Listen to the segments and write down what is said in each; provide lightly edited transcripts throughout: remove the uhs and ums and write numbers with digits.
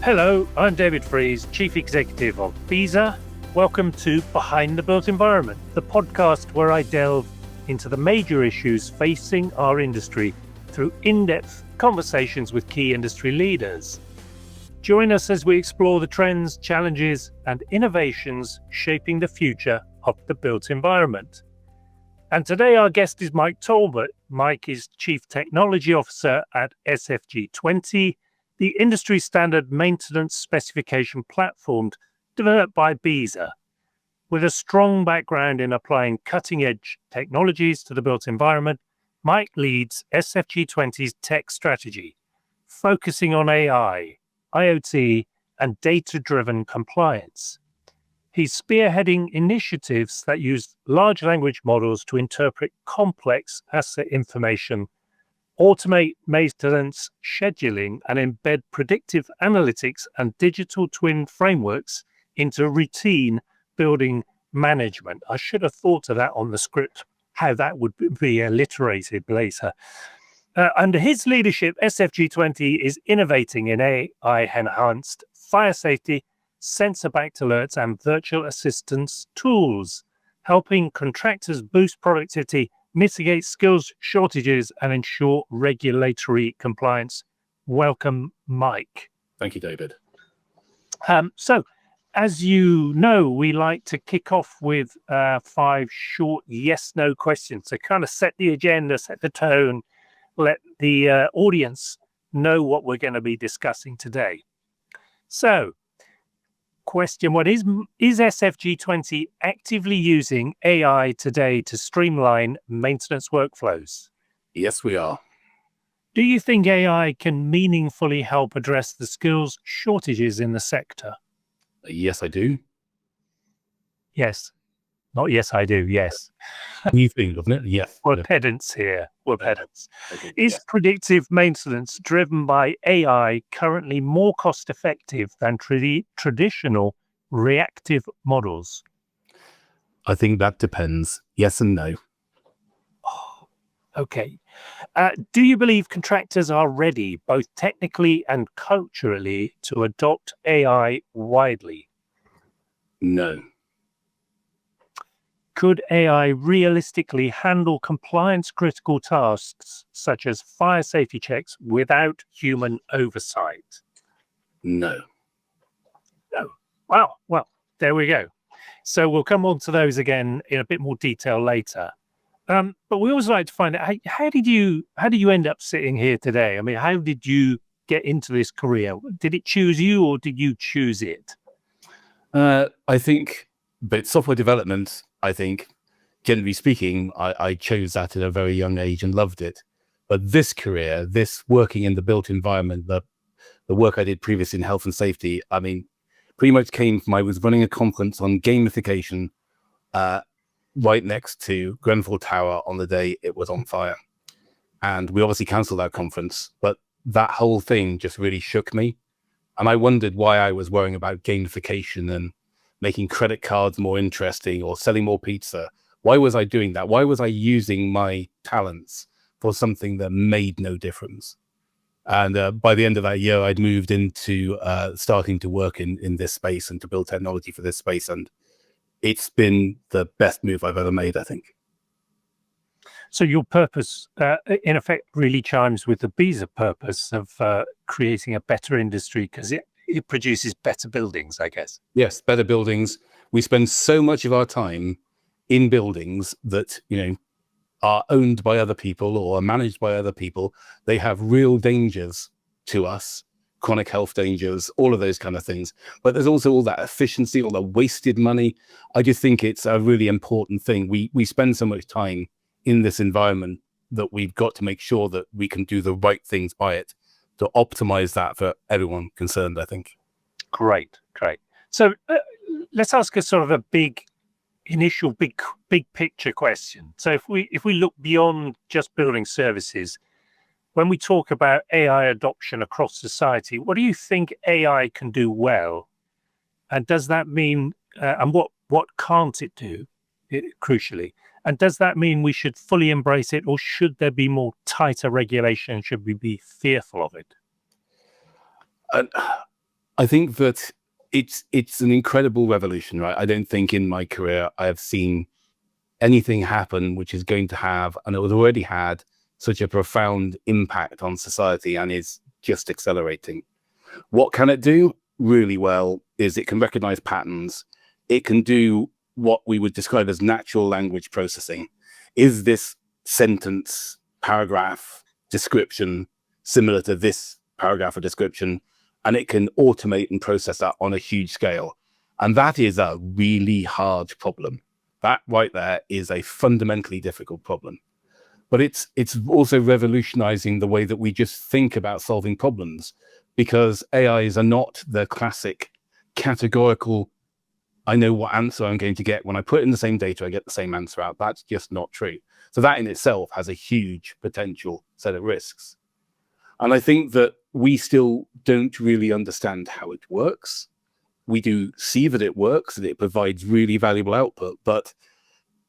Hello, I'm David Frise, Chief Executive of BESA. Welcome to Behind the Built Environment, the podcast where I delve into the major issues facing our industry through in-depth conversations with key industry leaders. Join us as we explore the trends, challenges, and innovations shaping the future of the built environment. And today our guest is Mike Talbot. Mike is Chief Technology Officer at SFG20, the industry standard maintenance specification platform developed by BESA. With a strong background in applying cutting-edge technologies to the built environment, Mike leads SFG20's tech strategy, focusing on AI, IoT, and data-driven compliance. He's spearheading initiatives that use large language models to interpret complex asset information, automate maintenance scheduling, and embed predictive analytics and digital twin frameworks into routine building management. I should have thought of that on the script, how that would be alliterated later. Under his leadership, SFG20 is innovating in AI-enhanced fire safety, sensor-backed alerts, and virtual assistance tools, helping contractors boost productivity, mitigate skills shortages, and ensure regulatory compliance. Welcome, Mike. Thank you, David. So, as you know, we like to kick off with 5 short yes-no questions to kind of set the agenda, set the tone, let the audience know what we're going to be discussing today. So, question 1 is SFG20 actively using AI today to streamline maintenance workflows? Yes, we are. Do you think AI can meaningfully help address the skills shortages in the sector? Yes, I do. Yes. Not yes, I do. Yes. You think, doesn't it? Yes. We're pedants here. We're pedants. Okay, Is yes. predictive maintenance driven by AI currently more cost effective than traditional reactive models? I think that depends. Yes and no. Oh, okay. Do you believe contractors are ready, both technically and culturally, to adopt AI widely? No. Could AI realistically handle compliance-critical tasks such as fire safety checks without human oversight? No. No. Wow. Well, there we go. So we'll come on to those again in a bit more detail later. But we always like to find out how did you end up sitting here today? I mean, how did you get into this career? Did it choose you or did you choose it? I think, but software development, I think, generally speaking, I chose that at a very young age and loved it. But this career, this working in the built environment, the work I did previously in health and safety, I mean, pretty much came from, I was running a conference on gamification right next to Grenfell Tower on the day it was on fire. And we obviously cancelled that conference, but that whole thing just really shook me. And I wondered why I was worrying about gamification and making credit cards more interesting or selling more pizza. Why was I doing that? Why was I using my talents for something that made no difference? And by the end of that year, I'd moved into starting to work in this space and to build technology for this space. And it's been the best move I've ever made, I think. So your purpose, in effect, really chimes with the BESA purpose of creating a better industry because it produces better buildings, I guess. Yes, better buildings. We spend so much of our time in buildings that, are owned by other people or are managed by other people. They have real dangers to us, chronic health dangers, all of those kind of things. But there's also all that efficiency, all the wasted money. I just think it's a really important thing. We spend so much time in this environment that we've got to make sure that we can do the right things by it to optimize that for everyone concerned, I think. Great. So let's ask a sort of a big picture question. So if we look beyond just building services, when we talk about AI adoption across society, what do you think AI can do well? And does that mean, and what can't it do, crucially? And does that mean we should fully embrace it, or should there be more tighter regulation? Should we be fearful of it? I think that it's an incredible revolution, right? I don't think in my career I have seen anything happen which is going to have, and it has already had, such a profound impact on society and is just accelerating. What can it do really well is it can recognize patterns. It can do what we would describe as natural language processing. Is this sentence, paragraph, description similar to this paragraph or description? And it can automate and process that on a huge scale. And that is a really hard problem. That right there is a fundamentally difficult problem. But it's also revolutionizing the way that we just think about solving problems, because AIs are not the classic categorical, I know what answer I'm going to get. When I put in the same data, I get the same answer out. That's just not true. So that in itself has a huge potential set of risks. And I think that we still don't really understand how it works. We do see that it works and it provides really valuable output, but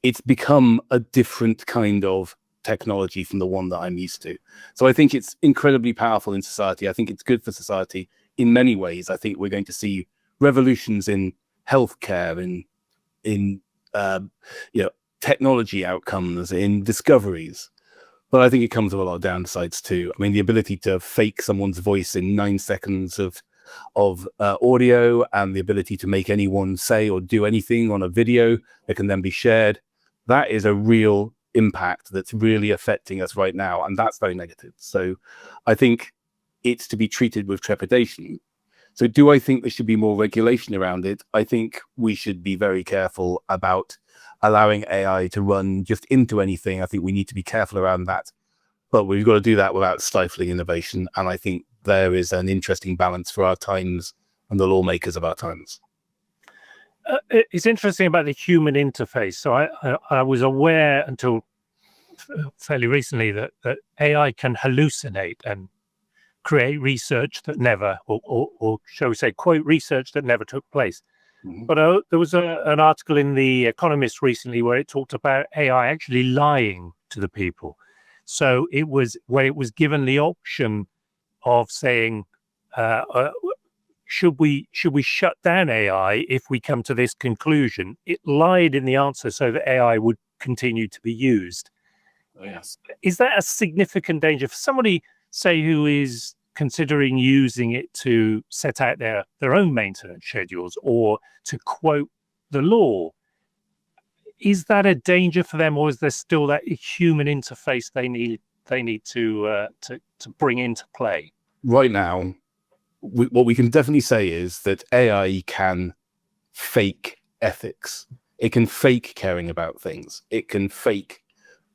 it's become a different kind of technology from the one that I'm used to. So I think it's incredibly powerful in society. I think it's good for society in many ways. I think we're going to see revolutions in healthcare, in technology outcomes, in discoveries. But I think it comes with a lot of downsides too. I mean, the ability to fake someone's voice in 9 seconds of audio, and the ability to make anyone say or do anything on a video that can then be shared, that is a real impact that's really affecting us right now, and that's very negative. So I think it's to be treated with trepidation. So do I think there should be more regulation around it? I think we should be very careful about allowing AI to run just into anything. I think we need to be careful around that, but we've got to do that without stifling innovation. And I think there is an interesting balance for our times and the lawmakers of our times. It's interesting about the human interface. So I was aware until fairly recently that AI can hallucinate and create research that never, or shall we say, quote, research that never took place. Mm-hmm. But there was an article in The Economist recently where it talked about AI actually lying to the people. So it was where it was given the option of saying, should we shut down AI if we come to this conclusion? It lied in the answer so that AI would continue to be used. Oh, yes. Is that a significant danger for somebody, say, who is considering using it to set out their own maintenance schedules or to quote the law? Is that a danger for them, or is there still that human interface they need to bring into play? Right now, what we can definitely say is that AI can fake ethics. It can fake caring about things. It can fake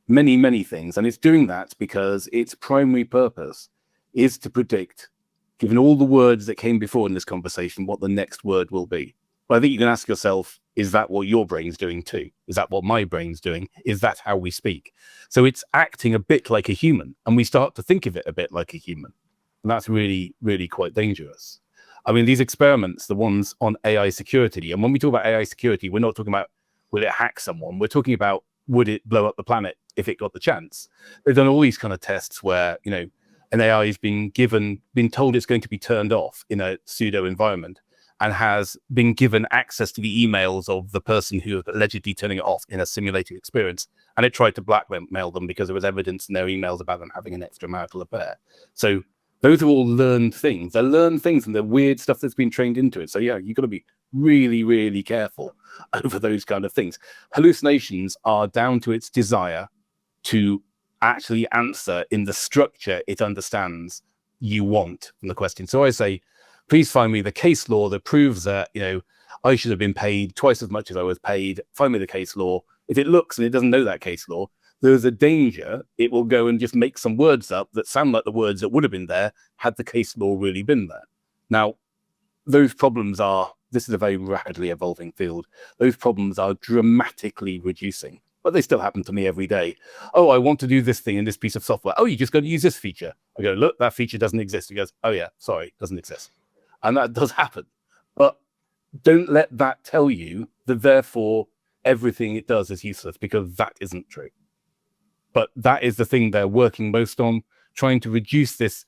many, many things. And it's doing that because its primary purpose is to predict, given all the words that came before in this conversation, what the next word will be. But I think you can ask yourself, is that what your brain's doing too? Is that what my brain's doing? Is that how we speak? So it's acting a bit like a human, and we start to think of it a bit like a human. And that's really, really quite dangerous. I mean, these experiments, the ones on AI security, and when we talk about AI security, we're not talking about will it hack someone? We're talking about would it blow up the planet if it got the chance? They've done all these kind of tests where, an AI is been told it's going to be turned off in a pseudo environment and has been given access to the emails of the person who was allegedly turning it off in a simulated experience. And it tried to blackmail them because there was evidence in their emails about them having an extramarital affair. So those are all learned things. They're learned things and they're weird stuff that's been trained into it. So yeah, you've got to be really, really careful over those kind of things. Hallucinations are down to its desire to actually answer in the structure it understands you want from the question. So I say, please find me the case law that proves that, I should have been paid twice as much as I was paid. Find me the case law. If it looks and it doesn't know that case law, there's a danger it will go and just make some words up that sound like the words that would have been there had the case law really been there. Now, those problems this is a very rapidly evolving field. Those problems are dramatically reducing, but they still happen to me every day. Oh, I want to do this thing in this piece of software. Oh, you just got to use this feature. I go, look, that feature doesn't exist. He goes, oh yeah, sorry, it doesn't exist. And that does happen. But don't let that tell you that therefore everything it does is useless, because that isn't true. But that is the thing they're working most on, trying to reduce this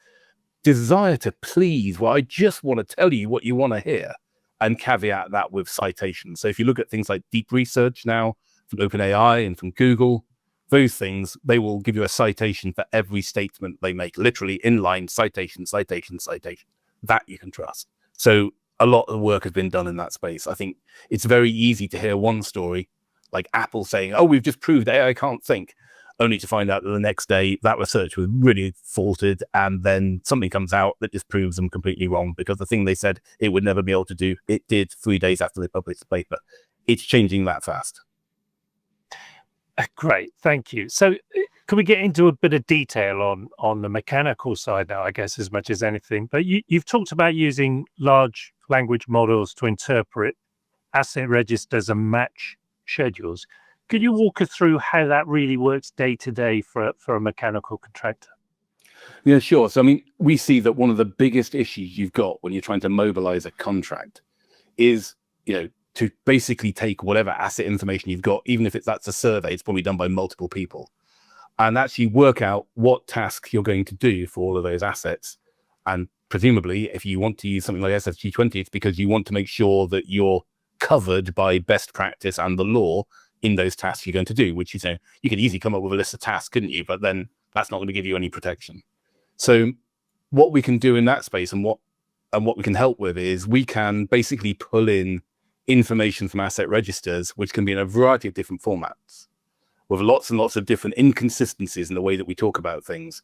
desire to please, well, I just want to tell you what you want to hear, and caveat that with citations. So if you look at things like deep research now from OpenAI and from Google, those things, they will give you a citation for every statement they make, literally inline citation, citation, citation. That you can trust. So a lot of work has been done in that space. I think it's very easy to hear one story, like Apple saying, oh, we've just proved AI can't think, only to find out that the next day that research was really faulted, and then something comes out that just proves them completely wrong, because the thing they said it would never be able to do, it did 3 days after they published the paper. It's changing that fast. Great, thank you. So can we get into a bit of detail on the mechanical side now, I guess, as much as anything? But you've talked about using large language models to interpret asset registers and match schedules. Could you walk us through how that really works day to day for a mechanical contractor? Yeah, sure. So, I mean, we see that one of the biggest issues you've got when you're trying to mobilize a contract is, to basically take whatever asset information you've got, even if that's a survey, it's probably done by multiple people, and actually work out what task you're going to do for all of those assets. And presumably, if you want to use something like SFG20, it's because you want to make sure that you're covered by best practice and the law in those tasks you're going to do, which, you could easily come up with a list of tasks, couldn't you? But then that's not going to give you any protection. So what we can do in that space, and what we can help with, is we can basically pull in information from asset registers, which can be in a variety of different formats, with lots and lots of different inconsistencies in the way that we talk about things.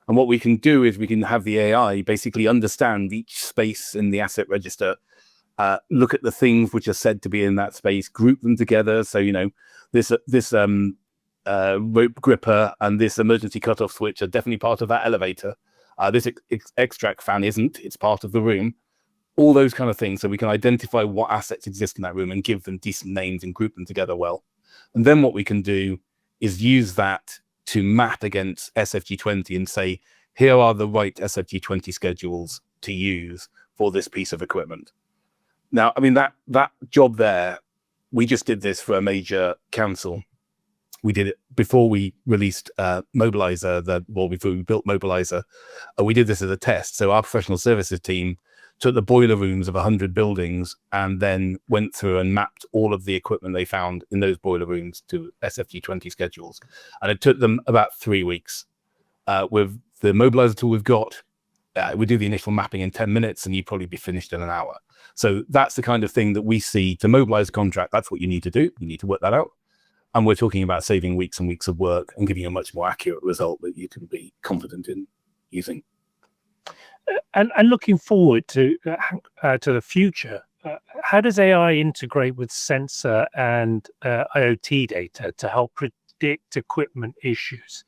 And what we can do is we can have the AI basically understand each space in the asset register, look at the things which are said to be in that space, group them together. So, this rope gripper and this emergency cutoff switch are definitely part of that elevator. This extract fan isn't, it's part of the room. All those kind of things. So we can identify what assets exist in that room and give them decent names and group them together well. And then what we can do is use that to map against SFG20 and say, here are the right SFG20 schedules to use for this piece of equipment. Now, I mean, that job there, we just did this for a major council. We did it before we released Mobilizer, before we built Mobilizer. We did this as a test. So our professional services team took the boiler rooms of 100 buildings and then went through and mapped all of the equipment they found in those boiler rooms to SFG20 schedules. And it took them about 3 weeks. With the Mobilizer tool we've got, we do the initial mapping in 10 minutes and you'd probably be finished in an hour. So that's the kind of thing that we see to mobilize a contract. That's what you need to do. You need to work that out. And we're talking about saving weeks and weeks of work and giving you a much more accurate result that you can be confident in using. And looking forward to the future, how does AI integrate with sensor and IoT data to help predict equipment issues?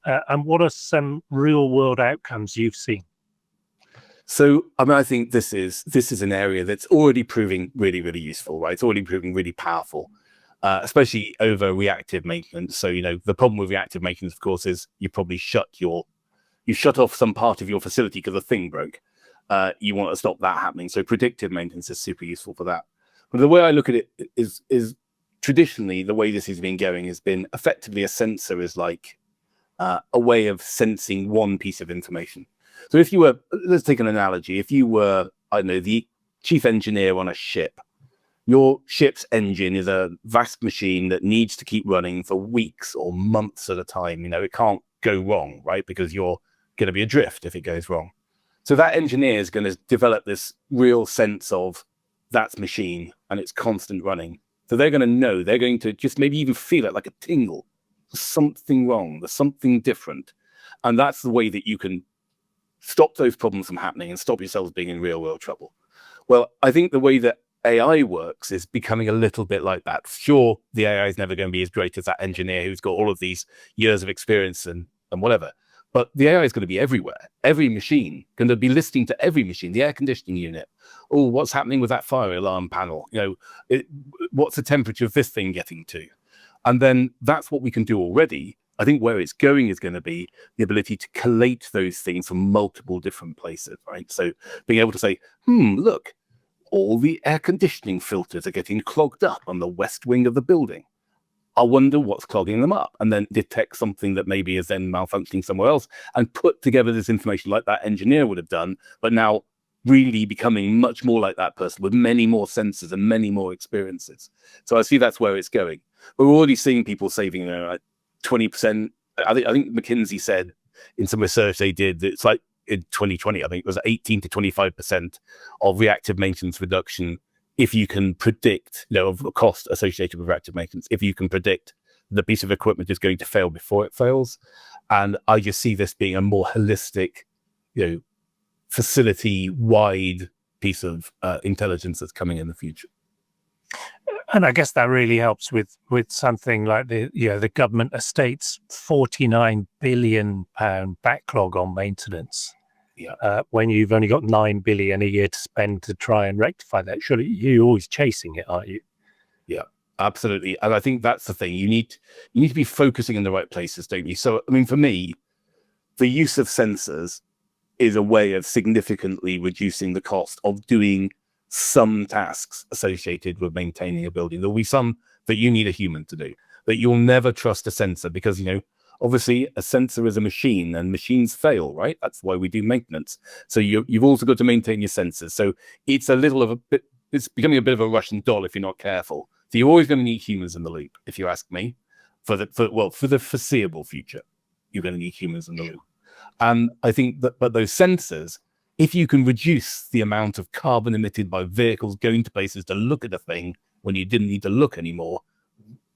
And what are some real world outcomes you've seen? So, I mean, I think this is an area that's already proving really, really useful, right? It's already proving really powerful, especially over reactive maintenance. So, the problem with reactive maintenance, of course, is you probably shut off some part of your facility because a thing broke. You want to stop that happening. So predictive maintenance is super useful for that. But the way I look at it is traditionally the way this has been going has been effectively a sensor is like a way of sensing one piece of information. So if you were, let's take an analogy. If you were, I don't know, the chief engineer on a ship, your ship's engine is a vast machine that needs to keep running for weeks or months at a time. It can't go wrong, right? Because you're going to be adrift if it goes wrong. So that engineer is going to develop this real sense of that's machine and it's constant running. So they're going to know, they're going to just maybe even feel it like a tingle. There's something wrong, there's something different. And that's the way that you can stop those problems from happening and stop yourselves being in real world trouble. Well, I think the way that AI works is becoming a little bit like that. Sure, the AI is never going to be as great as that engineer who's got all of these years of experience and whatever. But the AI is going to be everywhere. Every machine going to be listening to every machine, the air conditioning unit. Oh, what's happening with that fire alarm panel? What's the temperature of this thing getting to? And then that's what we can do already. I think where it's going is going to be the ability to collate those things from multiple different places, right? So being able to say, look, all the air conditioning filters are getting clogged up on the west wing of the building. I wonder what's clogging them up, and then detect something that maybe is then malfunctioning somewhere else, and put together this information like that engineer would have done, but now really becoming much more like that person with many more sensors and many more experiences. So I see that's where it's going. We're already seeing people saving 20%. I think McKinsey said in some research they did that it's like in 2020, I think it was 18 to 25% of reactive maintenance reduction if you can predict, of the cost associated with reactive maintenance, if you can predict the piece of equipment is going to fail before it fails. And I just see this being a more holistic, facility-wide piece of intelligence that's coming in the future. And I guess that really helps with something like the government estate's £49 billion backlog on maintenance. Yeah. When you've only got £9 billion a year to spend to try and rectify that, surely you're always chasing it, aren't you? Yeah, absolutely. And I think that's the thing. You need to be focusing in the right places, don't you? So, I mean, for me, the use of sensors is a way of significantly reducing the cost of doing some tasks associated with maintaining a building. There'll be some that you need a human to do, that you'll never trust a sensor because, obviously a sensor is a machine and machines fail, right? That's why we do maintenance. So you've also got to maintain your sensors. So it's it's becoming a bit of a Russian doll if you're not careful. So you're always going to need humans in the loop, if you ask me, for the foreseeable future. You're going to need humans in the loop. And I think but those sensors, if you can reduce the amount of carbon emitted by vehicles going to places to look at a thing when you didn't need to look anymore,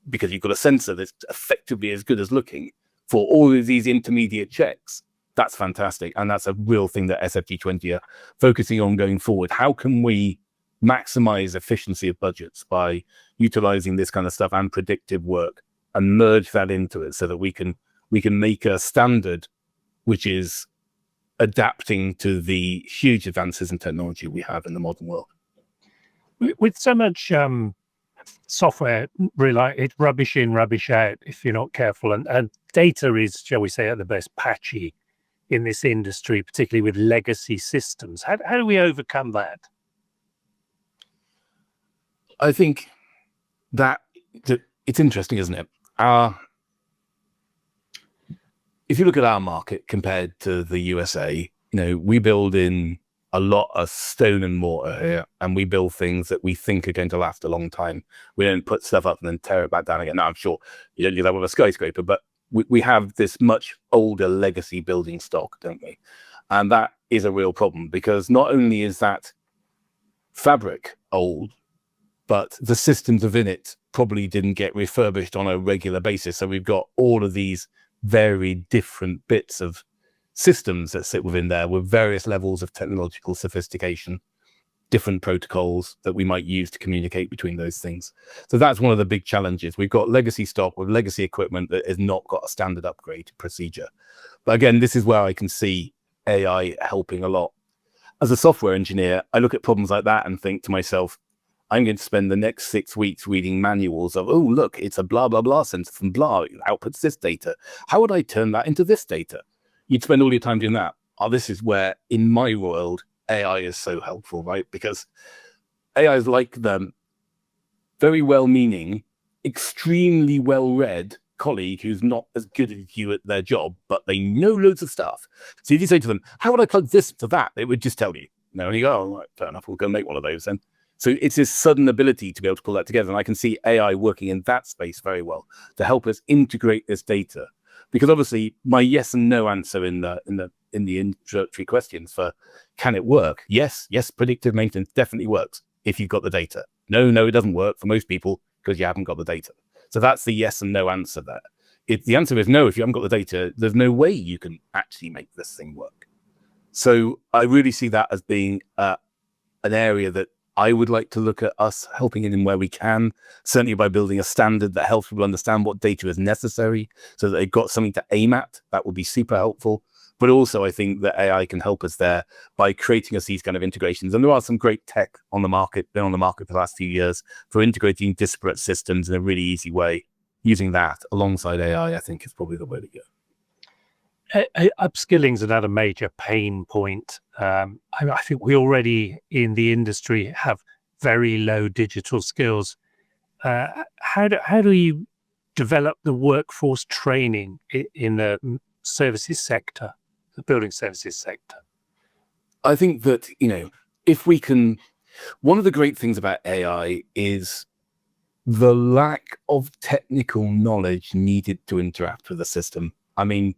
because you've got a sensor that's effectively as good as looking for all of these intermediate checks, that's fantastic. And that's a real thing that SFG20 are focusing on going forward. How can we maximize efficiency of budgets by utilizing this kind of stuff and predictive work and merge that into it so that we can make a standard which is adapting to the huge advances in technology we have in the modern world. With so much software, really, it's rubbish in, rubbish out if you're not careful. And data is, shall we say, at the best patchy in this industry, particularly with legacy systems. How do we overcome that? I think that it's interesting, isn't it? If you look at our market compared to the USA, we build in a lot of stone and mortar here, and we build things that we think are going to last a long time. We don't put stuff up and then tear it back down again. Now, I'm sure you don't do that with a skyscraper, but we have this much older legacy building stock, don't we? And that is a real problem because not only is that fabric old, but the systems within it probably didn't get refurbished on a regular basis. So we've got all of these very different bits of systems that sit within there with various levels of technological sophistication, different protocols that we might use to communicate between those things. So that's one of the big challenges. We've got legacy stock with legacy equipment that has not got a standard upgrade procedure. But again, this is where I can see AI helping a lot. As a software engineer, I look at problems like that and think to myself, I'm going to spend the next 6 weeks reading manuals of, oh, look, it's a blah, blah, blah sensor from blah, it outputs this data. How would I turn that into this data? You'd spend all your time doing that. This is where, in my world, AI is so helpful, right? Because AI is like the very well-meaning, extremely well-read colleague who's not as good as you at their job, but they know loads of stuff. So if you say to them, how would I plug this to that? They would just tell you. And you go, oh, right, fair enough, we'll go make one of those then. So it's this sudden ability to be able to pull that together. And I can see AI working in that space very well to help us integrate this data. Because obviously my yes and no answer in the introductory questions for can it work? Yes, predictive maintenance definitely works if you've got the data. No, it doesn't work for most people because you haven't got the data. So that's the yes and no answer there. If the answer is no, if you haven't got the data, there's no way you can actually make this thing work. So I really see that as being an area that I would like to look at us helping in where we can, certainly by building a standard that helps people understand what data is necessary so that they've got something to aim at. That would be super helpful. But also I think that AI can help us there by creating us these kind of integrations. And there are some great tech on the market, been on the market for the last few years for integrating disparate systems in a really easy way. Using that alongside AI, I think is probably the way to go. Upskilling is another major pain point. I think we already in the industry have very low digital skills. How do you develop the workforce training in the services sector, the building services sector? I think that, if we can, one of the great things about AI is the lack of technical knowledge needed to interact with the system. I mean,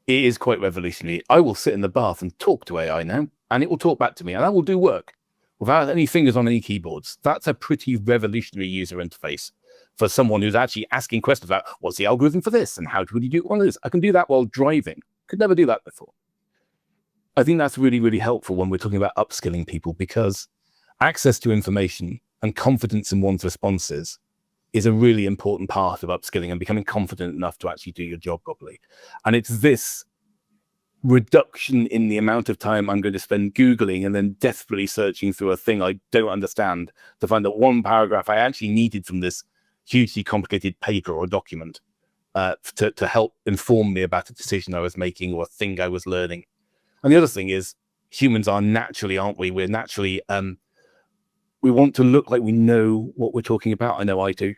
it is quite revolutionary. I will sit in the bath and talk to AI now, and it will talk back to me, and that will do work without any fingers on any keyboards. That's a pretty revolutionary user interface for someone who's actually asking questions about what's the algorithm for this and how would you do all this. I can do that while driving. Could never do that before. I think that's really, really helpful when we're talking about upskilling people, because access to information and confidence in one's responses is a really important part of upskilling and becoming confident enough to actually do your job properly. And it's this reduction in the amount of time I'm going to spend Googling and then desperately searching through a thing I don't understand to find that one paragraph I actually needed from this hugely complicated paper or document to help inform me about a decision I was making or a thing I was learning. And the other thing is, humans are naturally, aren't we? We're naturally, we want to look like we know what we're talking about. I know I do.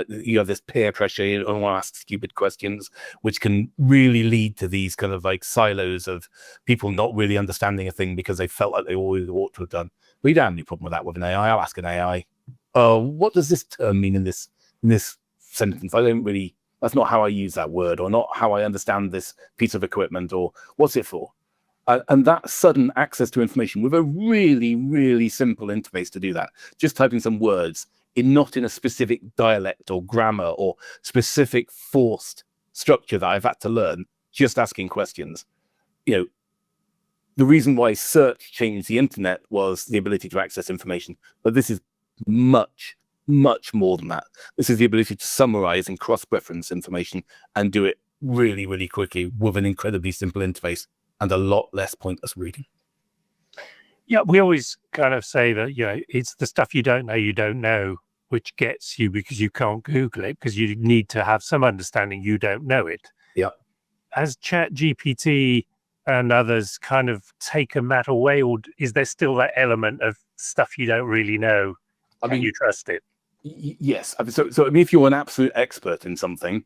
You have this peer pressure. You don't want to ask stupid questions, which can really lead to these kind of like silos of people not really understanding a thing because they felt like they always ought to have done. We don't have any problem with that with an AI. I'll ask an AI, what does this term mean in this sentence? I don't really, that's not how I use that word, or not how I understand this piece of equipment, or what's it for? And that sudden access to information with a really, really simple interface to do that, just typing some words not in a specific dialect or grammar or specific forced structure that I've had to learn, just asking questions. The reason why search changed the internet was the ability to access information, but this is much, much more than that. This is the ability to summarize and cross-reference information and do it really, really quickly with an incredibly simple interface and a lot less pointless reading. Yeah, we always kind of say that, it's the stuff you don't know, which gets you, because you can't Google it, because you need to have some understanding you don't know it. Yeah. Has ChatGPT and others kind of taken that away, or is there still that element of stuff you don't really know? You trust it? Yes. So if you're an absolute expert in something,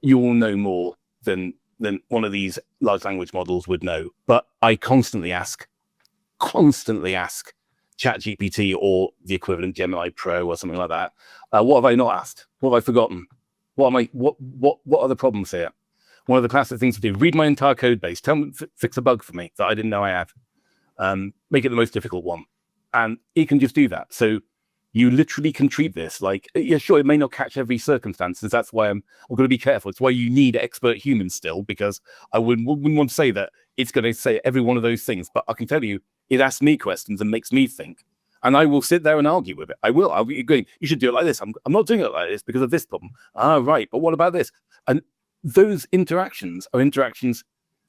you will know more than one of these large language models would know. But I constantly ask ChatGPT or the equivalent Gemini Pro or something like that. What have I not asked? What have I forgotten? What are the problems here? One of the classic things to do: read my entire code base, tell me, fix a bug for me that I didn't know I had. Make it the most difficult one, and it can just do that. So you literally can treat this like, yeah, sure, it may not catch every circumstance. That's why I'm going to be careful. It's why you need expert humans still, because I wouldn't want to say that it's going to say every one of those things. But I can tell you, it asks me questions and makes me think. And I will sit there and argue with it. I'll be going, you should do it like this. I'm not doing it like this because of this problem. Right. But what about this? And those interactions are interactions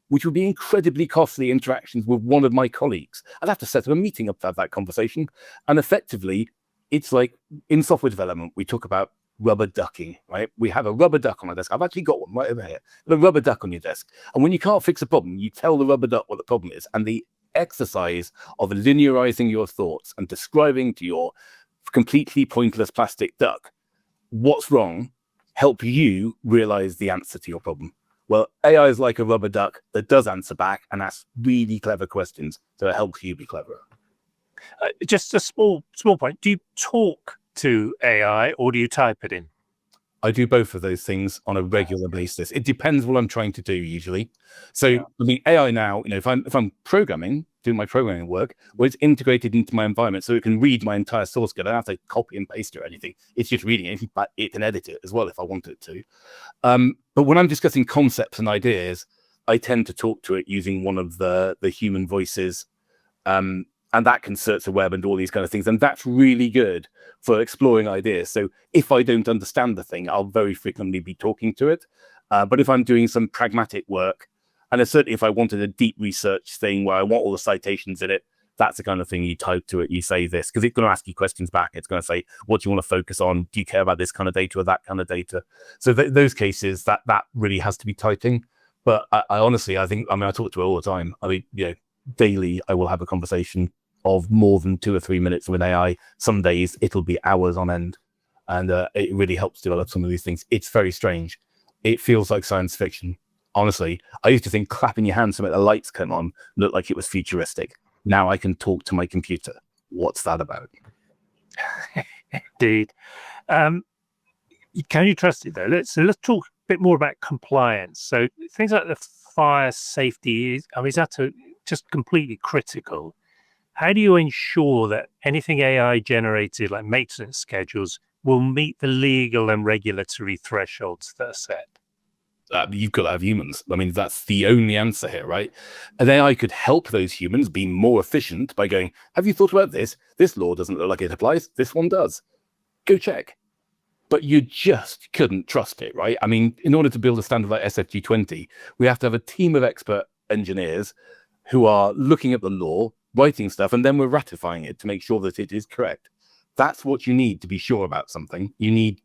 which would be incredibly costly interactions with one of my colleagues. I'd have to set up a meeting up to have that conversation. And effectively, it's like in software development, we talk about rubber ducking, right? We have a rubber duck on our desk. I've actually got one right over here. A rubber duck on your desk. And when you can't fix a problem, you tell the rubber duck what the problem is. And the exercise of linearizing your thoughts and describing to your completely pointless plastic duck what's wrong help you realize the answer to your problem. Well, AI is like a rubber duck that does answer back and asks really clever questions, so it helps you be cleverer. Just a small point. Do you talk to AI or do you type it in? I do both of those things on a regular basis. It depends what I'm trying to do usually. So AI now, if I'm programming, doing my programming work, well, it's integrated into my environment, so it can read my entire source code. I don't have to copy and paste it or anything. It's just reading it, but it can edit it as well if I want it to. But when I'm discussing concepts and ideas, I tend to talk to it using one of the human voices. And that can search the web and all these kind of things. And that's really good for exploring ideas. So if I don't understand the thing, I'll very frequently be talking to it. But if I'm doing some pragmatic work, and certainly if I wanted a deep research thing where I want all the citations in it, that's the kind of thing you type to it. You say this, because it's going to ask you questions back. It's going to say, what do you want to focus on? Do you care about this kind of data or that kind of data? So those cases, that really has to be typing. But I honestly, I talk to it all the time. Daily, I will have a conversation of more than 2 or 3 minutes with AI. Some days it'll be hours on end. And it really helps develop some of these things. It's very strange. It feels like science fiction. Honestly, I used to think clapping your hands to make the lights come on looked like it was futuristic. Now I can talk to my computer. What's that about? Indeed. Can you trust it though? Let's talk a bit more about compliance. So things like the fire safety is that just completely critical? How do you ensure that anything AI generated, like maintenance schedules, will meet the legal and regulatory thresholds that are set? You've got to have humans. I mean, that's the only answer here, right? And AI could help those humans be more efficient by going, have you thought about this? This law doesn't look like it applies. This one does. Go check. But you just couldn't trust it, right? I mean, in order to build a standard like SFG20, we have to have a team of expert engineers who are looking at the law, writing stuff, and then we're ratifying it to make sure that it is correct. That's what you need to be sure about something. You need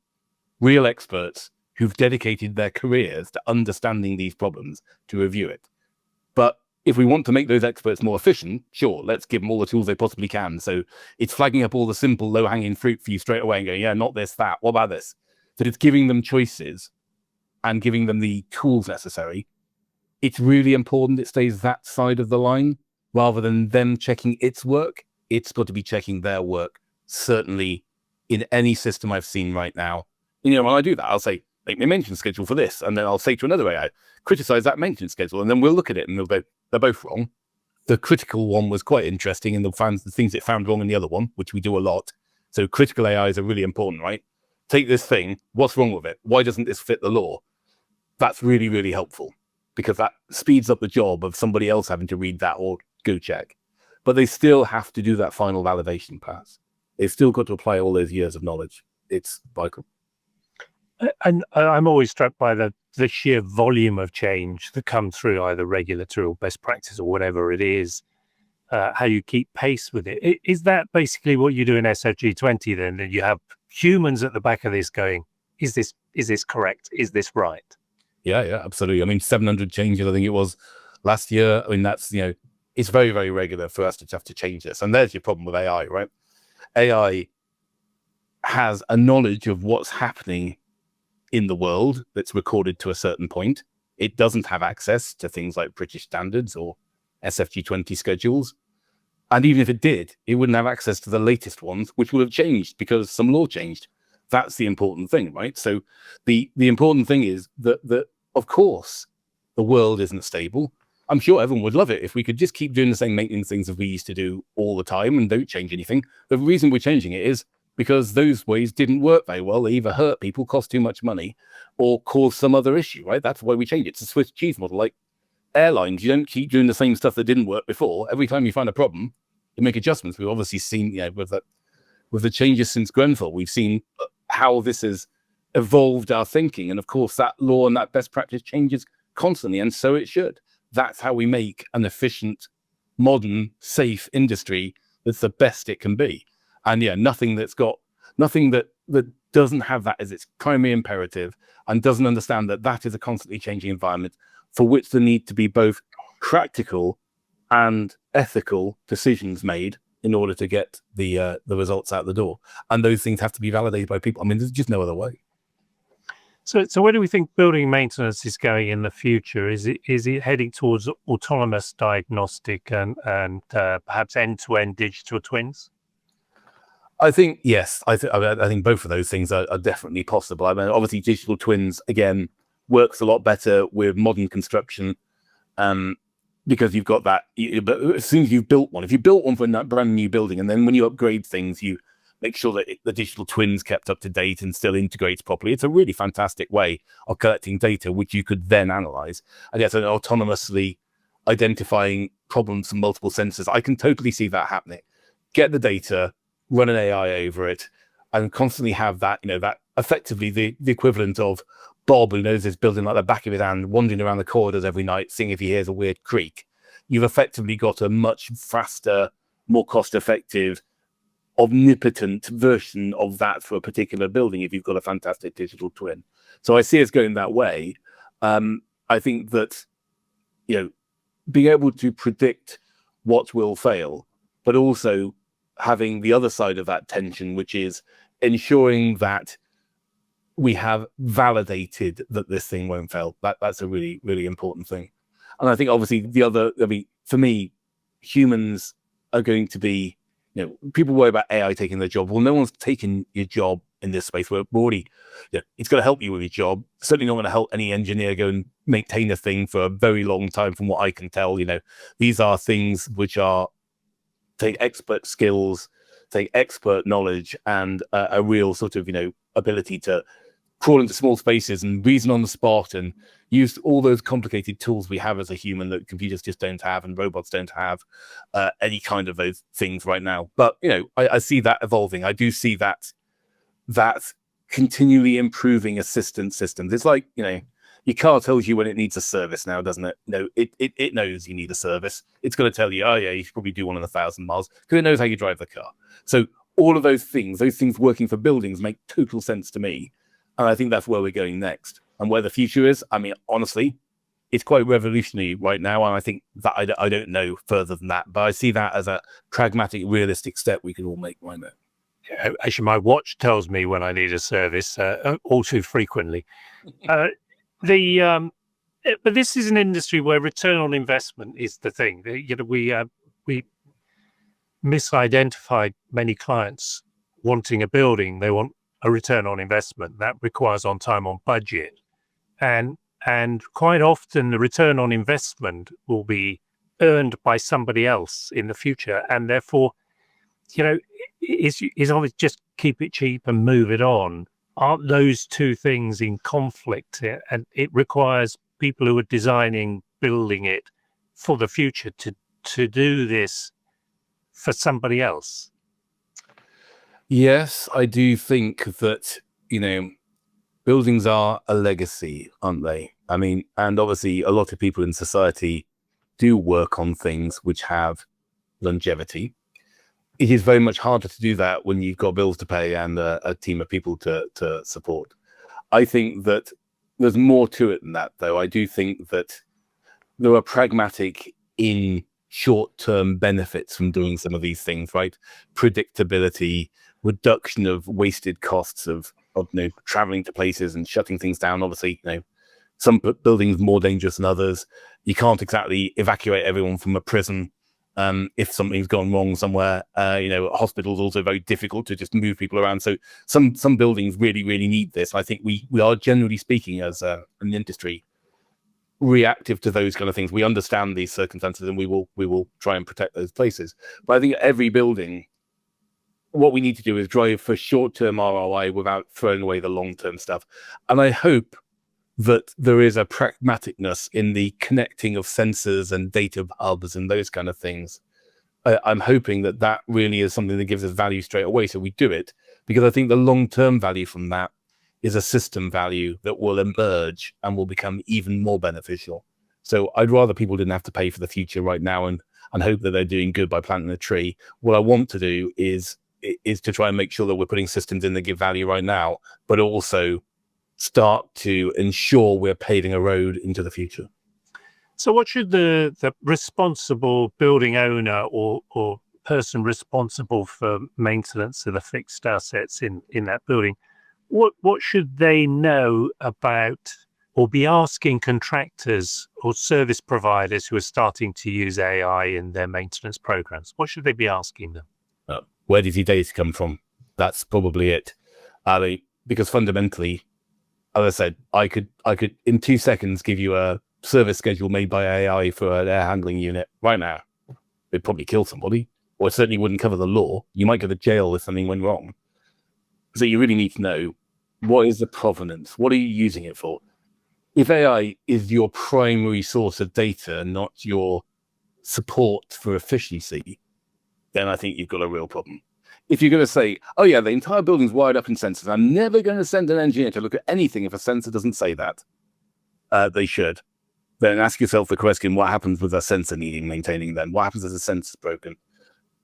real experts who've dedicated their careers to understanding these problems to review it. But if we want to make those experts more efficient, sure, let's give them all the tools they possibly can. So it's flagging up all the simple low-hanging fruit for you straight away and going, yeah, not this, that, what about this? But it's giving them choices and giving them the tools necessary. It's really important it stays that side of the line rather than them checking its work. It's got to be checking their work, certainly in any system I've seen right now. When I do that, I'll say, make me a maintenance schedule for this. And then I'll say to another AI, criticize that maintenance schedule. And then we'll look at it and they'll go, they're both wrong. The critical one was quite interesting and the things it found wrong in the other one, which we do a lot. So critical AIs are really important, right? Take this thing, what's wrong with it? Why doesn't this fit the law? That's really, really helpful because that speeds up the job of somebody else having to read that or go check. But they still have to do that final validation pass. They've still got to apply all those years of knowledge. It's vital. And I'm always struck by the sheer volume of change that comes through either regulatory or best practice or whatever it is, how you keep pace with it. Is that basically what you do in SFG20 then? That you have humans at the back of this going, is this correct? Is this right? Yeah, absolutely. I mean, 700 changes, I think it was last year. I mean, that's, it's very, very regular for us to have to change this. And there's your problem with AI, right? AI has a knowledge of what's happening in the world that's recorded to a certain point. It doesn't have access to things like British standards or SFG20 schedules. And even if it did, it wouldn't have access to the latest ones, which would have changed because some law changed. That's the important thing, right? So the important thing is that of course, the world isn't stable. I'm sure everyone would love it if we could just keep doing the same maintenance things that we used to do all the time and don't change anything. The reason we're changing it is because those ways didn't work very well. They either hurt people, cost too much money, or cause some other issue, right? That's why we change it. It's a Swiss cheese model. Like airlines, you don't keep doing the same stuff that didn't work before. Every time you find a problem, you make adjustments. We've obviously seen, with the changes since Grenfell, we've seen how this has evolved our thinking. And of course, that law and that best practice changes constantly, and so it should. That's how we make an efficient, modern, safe industry that's the best it can be. And nothing that doesn't have that as its primary imperative and doesn't understand that is a constantly changing environment for which there need to be both practical and ethical decisions made in order to get the results out the door. And those things have to be validated by people. I mean, there's just no other way. So where do we think building maintenance is going in the future? Is it heading towards autonomous diagnostic and perhaps end-to-end digital twins? I think, yes. I think both of those things are definitely possible. I mean, obviously, digital twins, again, works a lot better with modern construction because you've got that. But as soon as you've built one, if you built one for a brand new building, and then when you upgrade things, you make sure that the digital twin's kept up to date and still integrates properly. It's a really fantastic way of collecting data, which you could then analyze. And yes, autonomously identifying problems from multiple sensors. I can totally see that happening. Get the data, run an AI over it, and constantly have that, that effectively the equivalent of Bob, who knows his building like the back of his hand, wandering around the corridors every night, seeing if he hears a weird creak. You've effectively got a much faster, more cost-effective, omnipotent version of that for a particular building if you've got a fantastic digital twin. So I see us going that way. I think that, being able to predict what will fail, but also having the other side of that tension, which is ensuring that we have validated that this thing won't fail. That's a really, really important thing. And I think obviously for me, humans are going to be, people worry about AI taking their job. Well, no one's taking your job in this space. We're already, it's going to help you with your job. Certainly not going to help any engineer go and maintain a thing for a very long time from what I can tell. These are things which take expert skills, take expert knowledge, and a real sort of, ability to crawl into small spaces and reason on the spot and use all those complicated tools we have as a human that computers just don't have and robots don't have any kind of those things right now. But, I see that evolving. I do see that continually improving assistance systems. It's like, your car tells you when it needs a service now, doesn't it? It knows you need a service. It's going to tell you, oh yeah, you should probably do one in 1,000 miles because it knows how you drive the car. So all of those things working for buildings make total sense to me. And I think that's where we're going next. And where the future is, I mean, honestly, it's quite revolutionary right now. And I think that I don't know further than that, but I see that as a pragmatic, realistic step we can all make right now. Yeah, actually, my watch tells me when I need a service all too frequently. But this is an industry where return on investment is the thing. We misidentified many clients wanting a building. They want a return on investment that requires on time, on budget, and quite often the return on investment will be earned by somebody else in the future, and therefore, is always just keep it cheap and move it on. Aren't those two things in conflict? And it requires people who are designing, building it for the future to do this for somebody else. Yes, I do think that, buildings are a legacy, aren't they? I mean, and obviously a lot of people in society do work on things which have longevity. It is very much harder to do that when you've got bills to pay and a team of people to support. I think that there's more to it than that, though. I do think that there are pragmatic in short-term benefits from doing some of these things, right? Predictability, reduction of wasted costs of traveling to places and shutting things down. Obviously, some buildings more dangerous than others. You can't exactly evacuate everyone from a prison if something's gone wrong somewhere. Hospitals also very difficult to just move people around. So some buildings really, really need this. I think we are, generally speaking, as an industry, reactive to those kind of things. We understand these circumstances and we will try and protect those places. But I think every building, what we need to do is drive for short-term ROI without throwing away the long-term stuff. And I hope that there is a pragmaticness in the connecting of sensors and data hubs and those kind of things. I'm hoping that really is something that gives us value straight away. So we do it, because I think the long-term value from that is a system value that will emerge and will become even more beneficial. So I'd rather people didn't have to pay for the future right now and hope that they're doing good by planting a tree. What I want to do is to try and make sure that we're putting systems in that give value right now, but also start to ensure we're paving a road into the future. So what should the responsible building owner or person responsible for maintenance of the fixed assets in that building, what should they know about or be asking contractors or service providers who are starting to use AI in their maintenance programs? What should they be asking them? Where does your data come from? That's probably it. Because fundamentally, as I said, I could in 2 seconds give you a service schedule made by AI for an air handling unit right now. It'd probably kill somebody, or it certainly wouldn't cover the law. You might go to jail if something went wrong. So you really need to know, what is the provenance? What are you using it for? If AI is your primary source of data, not your support for efficiency, then I think you've got a real problem. If you're going to say, oh yeah, the entire building's wired up in sensors, I'm never going to send an engineer to look at anything if a sensor doesn't say that. They should. Then ask yourself the question, what happens with a sensor needing maintaining then? What happens if the sensor's broken?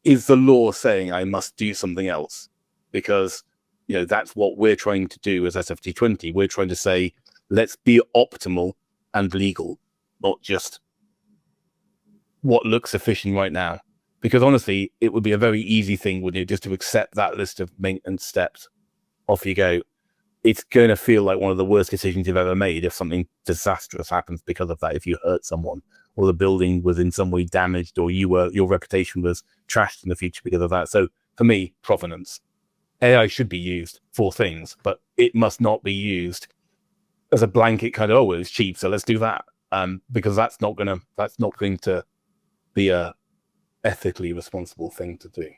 Is the law saying I must do something else? Because, that's what we're trying to do as SFG20. We're trying to say, let's be optimal and legal, not just what looks efficient right now. Because honestly, it would be a very easy thing, wouldn't it, just to accept that list of maintenance steps off you go. It's going to feel like one of the worst decisions you've ever made if something disastrous happens because of that. If you hurt someone, or the building was in some way damaged, or your reputation was trashed in the future because of that. So for me, provenance. AI should be used for things, but it must not be used as a blanket kind of, oh, it's cheap, so let's do that. Because that's not going to be a ethically responsible thing to do.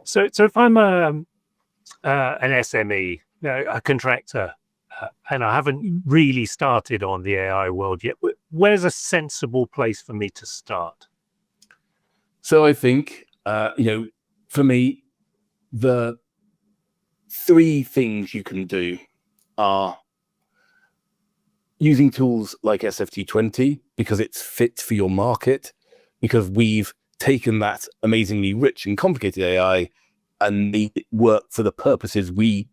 So if I'm an SME, a contractor, and I haven't really started on the AI world yet, where's a sensible place for me to start? So I think, for me, the three things you can do are using tools like SFG20 because it's fit for your market, because we've taken that amazingly rich and complicated AI and made it work for the purposes we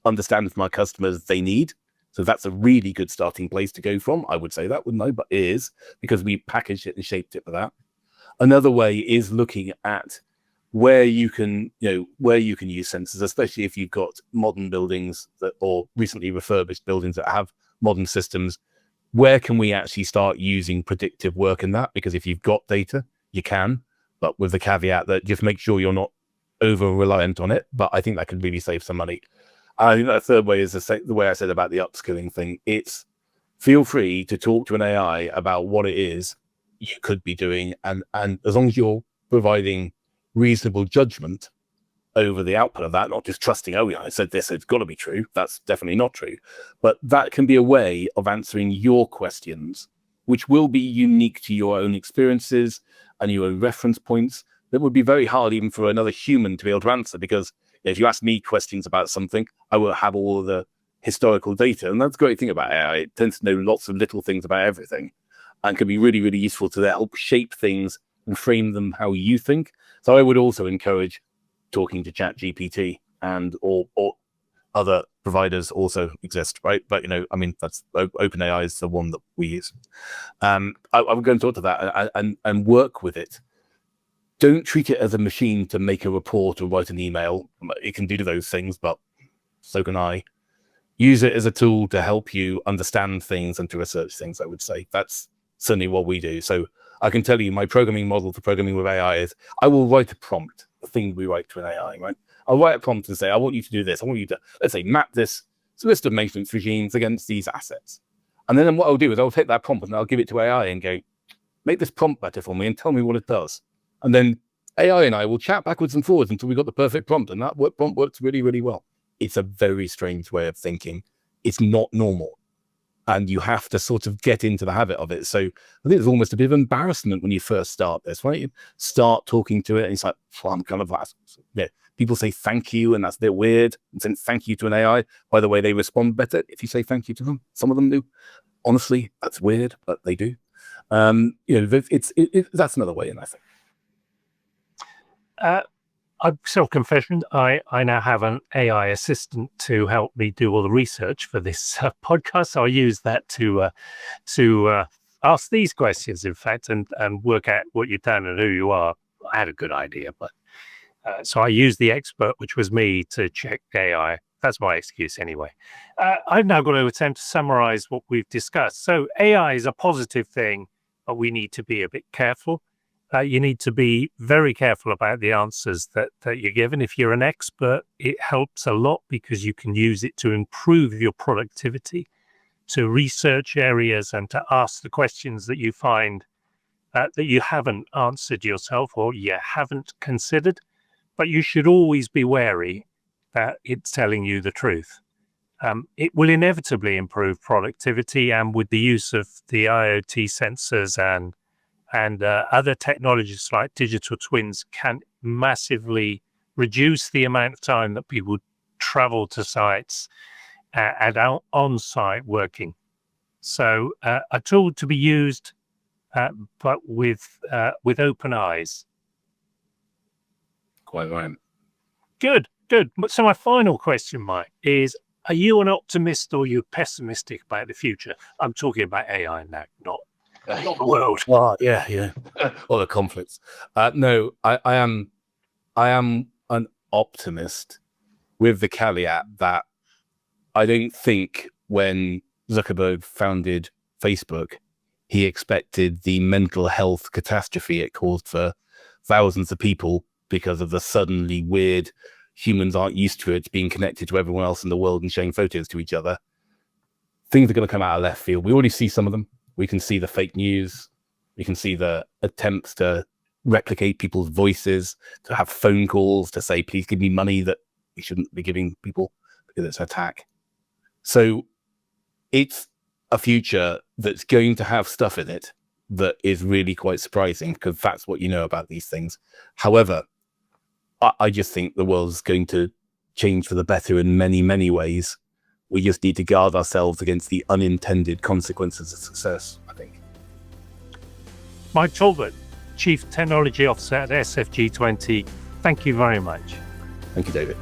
understand from our customers they need. So that's a really good starting place to go from. I would say that, wouldn't I? But it is, because we packaged it and shaped it for that. Another way is looking at where you can use sensors, especially if you've got modern buildings or recently refurbished buildings that have modern systems. Where can we actually start using predictive work in that? Because if you've got data, you can, but with the caveat that just make sure you're not over reliant on it. But I think that could really save some money. I think that third way is the way I said about the upskilling thing. It's feel free to talk to an AI about what it is you could be doing. And as long as you're providing reasonable judgment over the output of that, not just trusting, oh yeah, I said this, it's got to be true. That's definitely not true. But that can be a way of answering your questions, which will be unique to your own experiences and your own reference points. That would be very hard even for another human to be able to answer, because if you ask me questions about something, I will have all of the historical data. And that's the great thing about AI. It tends to know lots of little things about everything and can be really, really useful to help shape things and frame them how you think. So I would also encourage talking to ChatGPT and or other providers also exist, right? But, that's OpenAI is the one that we use. I would go and talk to that and work with it. Don't treat it as a machine to make a report or write an email. It can do those things, but so can I. Use it as a tool to help you understand things and to research things, I would say. That's certainly what we do. So I can tell you my programming model for programming with AI is I will write a prompt, the thing we write to an AI, right? I'll write a prompt and say, I want you to do this. I want you to, let's say, map this list of maintenance regimes against these assets. And then what I'll do is I'll take that prompt and I'll give it to AI and go, make this prompt better for me and tell me what it does. And then AI and I will chat backwards and forwards until we got the perfect prompt. And that prompt works really, really well. It's a very strange way of thinking. It's not normal. And you have to sort of get into the habit of it. So I think it's almost a bit of embarrassment when you first start this, right? You start talking to it and it's like, well, I'm kind of like, yeah. People say thank you, and that's a bit weird. And saying thank you to an AI, by the way, they respond better if you say thank you to them. Some of them do. Honestly, that's weird, but they do. That's another way in, I think. Self-confession, I now have an AI assistant to help me do all the research for this podcast. So I use that to ask these questions, in fact, and work out what you've done and who you are. I had a good idea, but so I used the expert, which was me, to check AI. That's my excuse anyway. I've now got to attempt to summarize what we've discussed. So AI is a positive thing, but we need to be a bit careful. You need to be very careful about the answers that you're given. If you're an expert, it helps a lot because you can use it to improve your productivity, to research areas and to ask the questions that you find that you haven't answered yourself or you haven't considered. But you should always be wary that it's telling you the truth. It will inevitably improve productivity, and with the use of the IoT sensors and other technologies like digital twins can massively reduce the amount of time that people travel to sites and on-site working. So a tool to be used, but with open eyes. Quite right. Good. So my final question, Mike, is: are you an optimist or are you pessimistic about the future? I'm talking about AI now, not the world. Well, yeah. All the conflicts. No, I am an optimist with the caveat that I don't think when Zuckerberg founded Facebook, he expected the mental health catastrophe it caused for thousands of people because of the suddenly weird, humans aren't used to it, being connected to everyone else in the world and sharing photos to each other. Things are going to come out of left field. We already see some of them. We can see the fake news. We can see the attempts to replicate people's voices, to have phone calls, to say, please give me money that we shouldn't be giving people because it's an attack. So it's a future that's going to have stuff in it that is really quite surprising, because that's what you know about these things. However, I just think the world's going to change for the better in many, many ways. We just need to guard ourselves against the unintended consequences of success, I think. Mike Talbot, Chief Technology Officer at SFG20, thank you very much. Thank you, David.